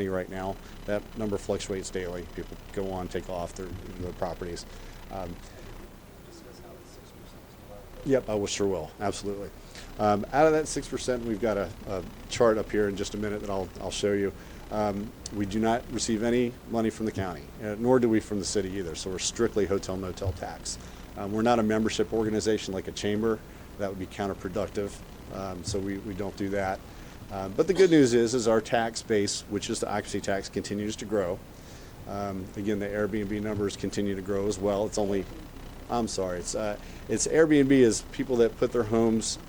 right now. That number fluctuates daily. People go on, take off their properties. Um, Yep, I sure will. Absolutely. Out of that 6%, we've got a chart up here in just a minute that I'll show you. We do not receive any money from the county, nor do we from the city either. So we're strictly hotel motel tax. We're not a membership organization like a chamber. That would be counterproductive. So we don't do that. But the good news is our tax base, which is the occupancy tax, continues to grow. Again, the Airbnb numbers continue to grow as well. I'm sorry, it's Airbnb is people that put their homes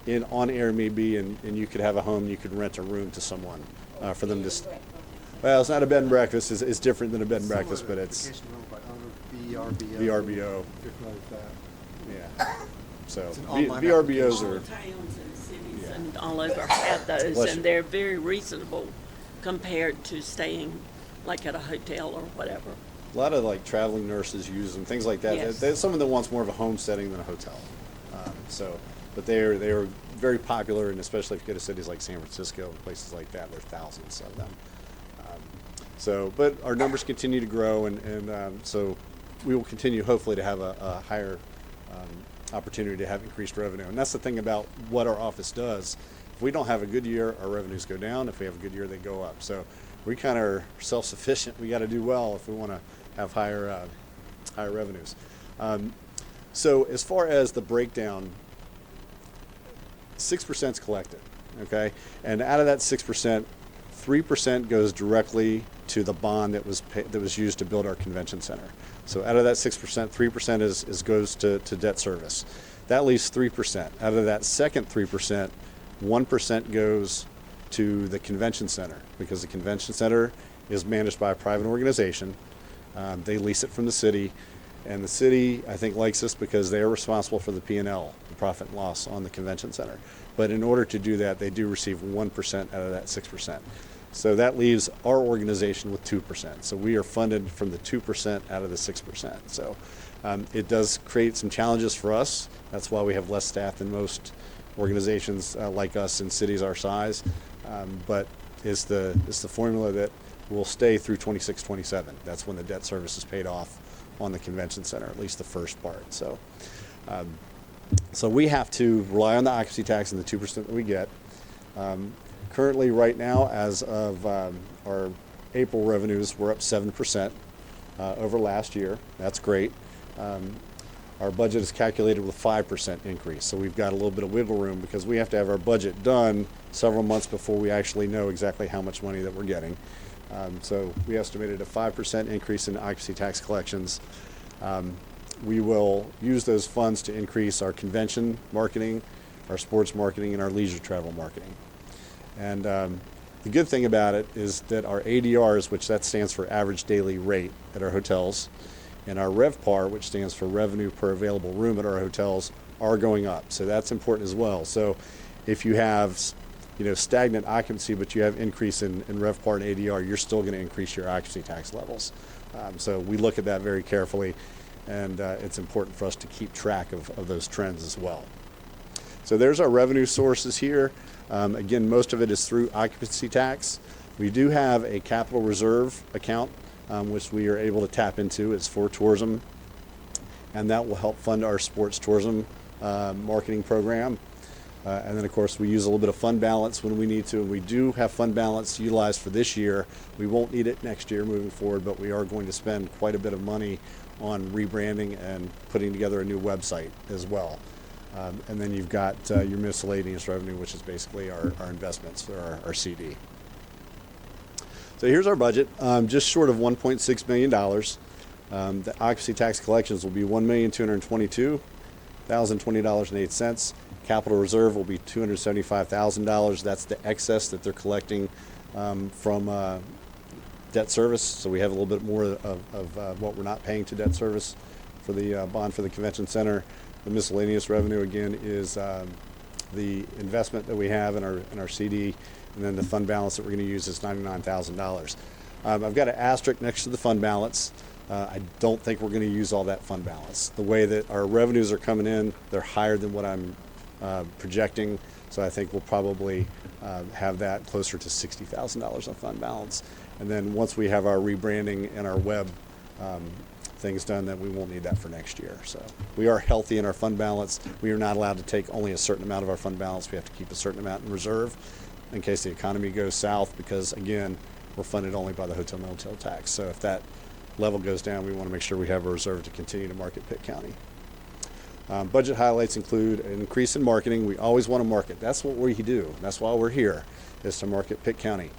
on Airbnb, and you could have a home, you could rent a room to someone for them to. Well, it's not a bed and breakfast. It's different than a bed and breakfast, but it's VRBO. Yeah. So VRBOs are. Towns and cities and all over have those, and they're very reasonable compared to staying like at a hotel or whatever. A lot of like traveling nurses use them, things like that. Yes. There's someone that wants more of a home setting than a hotel. But they are very popular, and especially if you go to cities like San Francisco and places like that, there's thousands of them. But our numbers continue to grow, and so we will continue hopefully to have a higher opportunity to have increased revenue. And that's the thing about what our office does. If we don't have a good year, our revenues go down. If we have a good year, they go up. So we kind of are self-sufficient. We got to do well if we want to have higher revenues. So as far as the breakdown, 6% is collected, okay? And out of that 6%, 3% goes directly to the bond that was used to build our convention center. So out of that 6%, 3% goes to debt service. That leaves 3%. Out of that second 3%, 1% goes to the convention center, because the convention center is managed by a private organization. They lease it from the city, and the city, I think, likes us because they are responsible for the P&L, the profit and loss on the convention center. But in order to do that, they do receive 1% out of that 6%. So that leaves our organization with 2%. So we are funded from the 2% out of the 6%. So it does create some challenges for us. That's why we have less staff than most organizations like us in cities our size. But it's the formula that will stay through 26, 27. That's when the debt service is paid off on the convention center, at least the first part. So we have to rely on the occupancy tax and the 2% that we get. Currently, right now, as of our April revenues, we're up 7% over last year. That's great. Our budget is calculated with 5% increase, so we've got a little bit of wiggle room because we have to have our budget done several months before we actually know exactly how much money that we're getting. So we estimated a 5% increase in occupancy tax collections. We will use those funds to increase our convention marketing, our sports marketing, and our leisure travel marketing. And the good thing about it is that our ADRs, which that stands for average daily rate at our hotels, and our RevPAR, which stands for revenue per available room at our hotels, are going up. So that's important as well. So if you have stagnant occupancy, but you have increase in RevPAR and ADR, you're still going to increase your occupancy tax levels. So we look at that very carefully, and it's important for us to keep track of those trends as well. So there's our revenue sources here. Again, most of it is through occupancy tax. We do have a capital reserve account, which we are able to tap into. It's for tourism, and that will help fund our sports tourism marketing program. And then, of course, we use a little bit of fund balance when we need to. And we do have fund balance utilized for this year. We won't need it next year moving forward, but we are going to spend quite a bit of money on rebranding and putting together a new website as well. And then you've got your miscellaneous revenue, which is basically our investments for our CD. So here's our budget, just short of $1.6 million. The occupancy tax collections will be $1,222,020.08. Capital reserve will be $275,000. That's the excess that they're collecting from debt service. So we have a little bit more of what we're not paying to debt service for the bond for the convention center. The miscellaneous revenue, again, is the investment that we have in our CD, and then the fund balance that we're going to use is $99,000. I've got an asterisk next to the fund balance. I don't think we're going to use all that fund balance. The way that our revenues are coming in, they're higher than what I'm projecting, so I think we'll probably have that closer to $60,000 on fund balance. And then once we have our rebranding and our web things done, then we won't need that for next year. So we are healthy in our fund balance. We are not allowed to take only a certain amount of our fund balance. We have to keep a certain amount in reserve in case the economy goes south, because again, we're funded only by the hotel motel tax. So if that level goes down, we want to make sure we have a reserve to continue to market Pitt County. Budget highlights include an increase in marketing. We always want to market. That's what we do. That's why we're here, is to market Pitt County.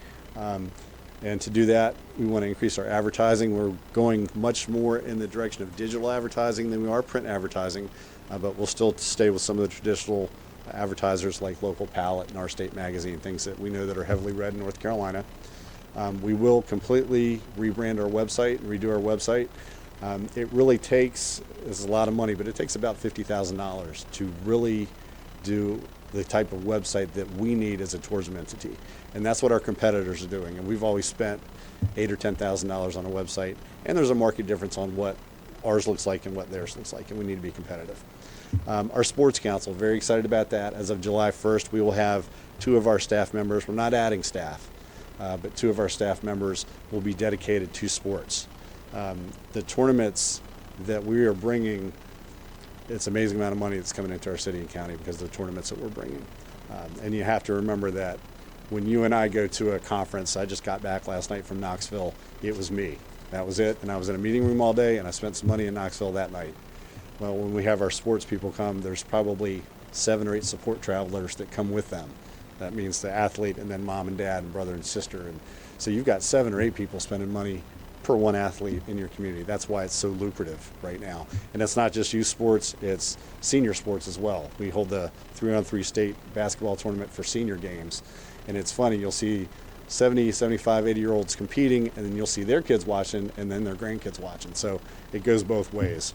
And to do that, we want to increase our advertising. We're going much more in the direction of digital advertising than we are print advertising, but we'll still stay with some of the traditional advertisers like Local Palette and Our State Magazine, things that we know that are heavily read in North Carolina. We will completely rebrand our website and redo our website. It really takes, this is a lot of money, but it takes about $50,000 to really do the type of website that we need as a tourism entity. And that's what our competitors are doing. And we've always spent $8,000 or $10,000 on a website. And there's a market difference on what ours looks like and what theirs looks like, and we need to be competitive. Our sports council, very excited about that. As of July 1st, we will have 2 of our staff members. We're not adding staff, but 2 of our staff members will be dedicated to sports. The tournaments that we are bringing, it's an amazing amount of money that's coming into our city and county because of the tournaments that we're bringing. And you have to remember that when you and I go to a conference, I just got back last night from Knoxville, it was me. That was it. And I was in a meeting room all day, and I spent some money in Knoxville that night. Well, when we have our sports people come, there's probably 7 or 8 support travelers that come with them. That means the athlete and then mom and dad and brother and sister. And so you've got 7 or 8 people spending money per one athlete in your community. That's why it's so lucrative right now. And it's not just youth sports, it's senior sports as well. We hold the 3-on-3 state basketball tournament for senior games. And it's funny, you'll see 70, 75, 80-year-olds competing, and then you'll see their kids watching and then their grandkids watching. So it goes both ways.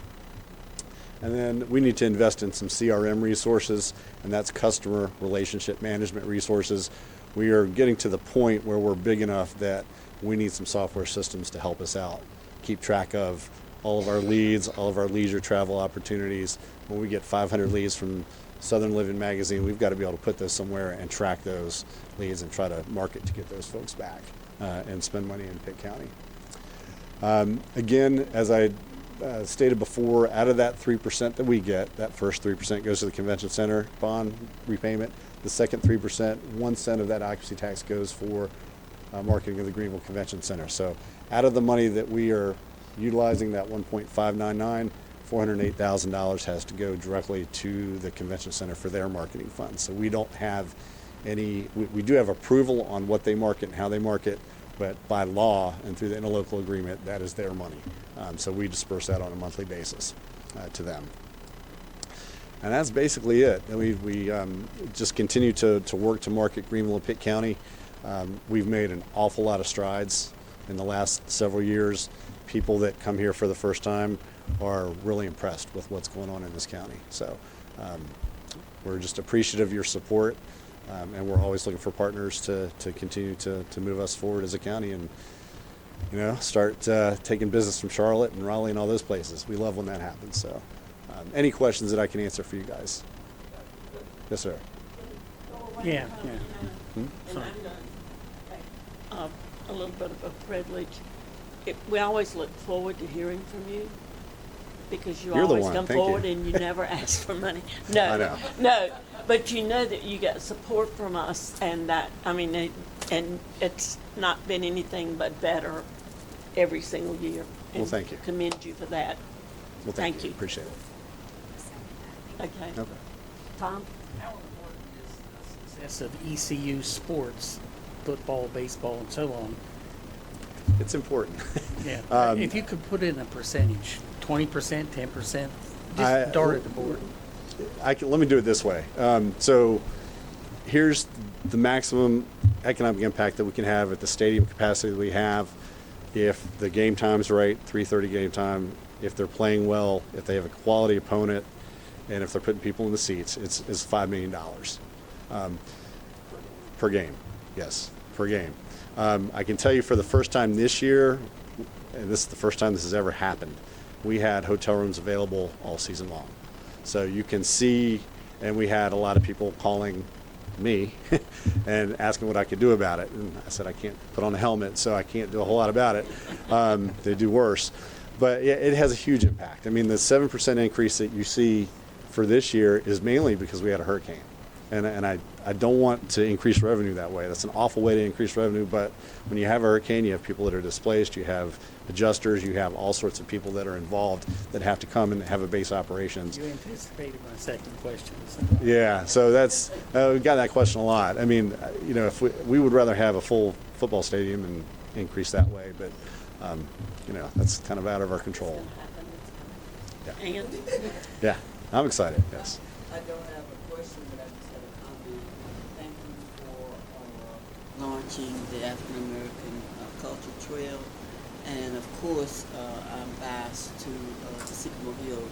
And then we need to invest in some CRM resources, and that's customer relationship management resources. We are getting to the point where we're big enough that we need some software systems to help us out, keep track of all of our leads, all of our leisure travel opportunities. When we get 500 leads from Southern Living magazine, we've got to be able to put those somewhere and track those leads and try to market to get those folks back and spend money in Pitt County. Again, as I stated before, out of that 3% that we get, that first 3% goes to the convention center bond repayment. The second 3%, 1 cent of that occupancy tax goes for marketing of the Greenville Convention Center. So out of the money that we are utilizing, that 1.599, $408,000 has to go directly to the convention center for their marketing funds. So we don't have any, we do have approval on what they market and how they market, but by law and through the interlocal agreement, that is their money. So we disperse that on a monthly basis to them. And that's basically it. And we just continue to work to market Greenville and Pitt County. We've made an awful lot of strides in the last several years. People that come here for the first time are really impressed with what's going on in this county. So we're just appreciative of your support, and we're always looking for partners to continue to move us forward as a county and, you know, start taking business from Charlotte and Raleigh and all those places. We love when that happens. So any questions that I can answer for you guys? Yes, sir. Yeah. And I'm going to take a little bit of a privilege. We always look forward to hearing from you because you You're the always one. come Thank forward you. and you never ask for money. No, I know. no, but you know that you get support from us, and that, I mean, and it's not been anything but better every single year. Well, thank you. Commend you for that. Well, thank you. Appreciate it. Okay. Okay. Tom? How important is the success of ECU sports, football, baseball, and so on? It's important. Yeah. If you could put in a percentage, 20%, 10%, I- just dart at the board. Let me do it this way. So here's the maximum economic impact that we can have at the stadium capacity that we have if the game time's right, 3:30 game time, if they're playing well, if they have a quality opponent, and if they're putting people in the seats. It's $5 million per game. Yes, per game. I can tell you for the first time this year, and this is the first time this has ever happened, we had hotel rooms available all season long. So you can see, and we had a lot of people calling me and asking what I could do about it. And I said, I can't put on a helmet, so I can't do a whole lot about it. They do worse. But yeah, it has a huge impact. I mean, the 7% increase that you see for this year is mainly because we had a hurricane. And I don't want to increase revenue that way. That's an awful way to increase revenue, but when you have a hurricane, you have people that are displaced, you have adjusters, you have all sorts of people that are involved that have to come and have a base operations. You anticipated my second question. So. Yeah, so that's, we've got that question a lot. I mean, you know, if we would rather have a full football stadium and increase that way, but, you know, that's kind of out of our control. Yeah. And Yeah, I'm excited, yes. I don't have a question, but I just have a comment. Thank you for launching the African American Culture Trail. And of course, I'm biased to the Sycamore Hill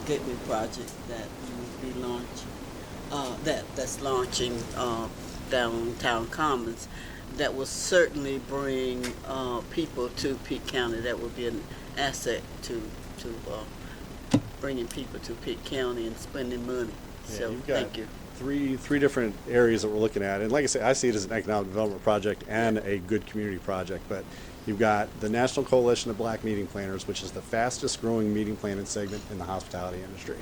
Gateway Project that you will be launching, that's launching downtown Commons. That will certainly bring people to Pitt County. That will be an asset to bringing people to Pitt County and spending money. Yeah, So you've got thank you. three different areas that we're looking at. And like I say, I see it as an economic development project and a good community project. But you've got the National Coalition of Black Meeting Planners, which is the fastest growing meeting planning segment in the hospitality industry.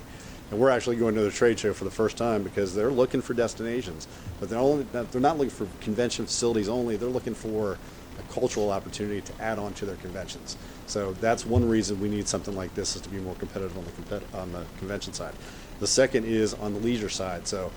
And we're actually going to the trade show for the first time because they're looking for destinations. But they're not looking for convention facilities only. They're looking for a cultural opportunity to add on to their conventions. So that's one reason we need something like this, is to be more competitive on the convention side. The second is on the leisure side. So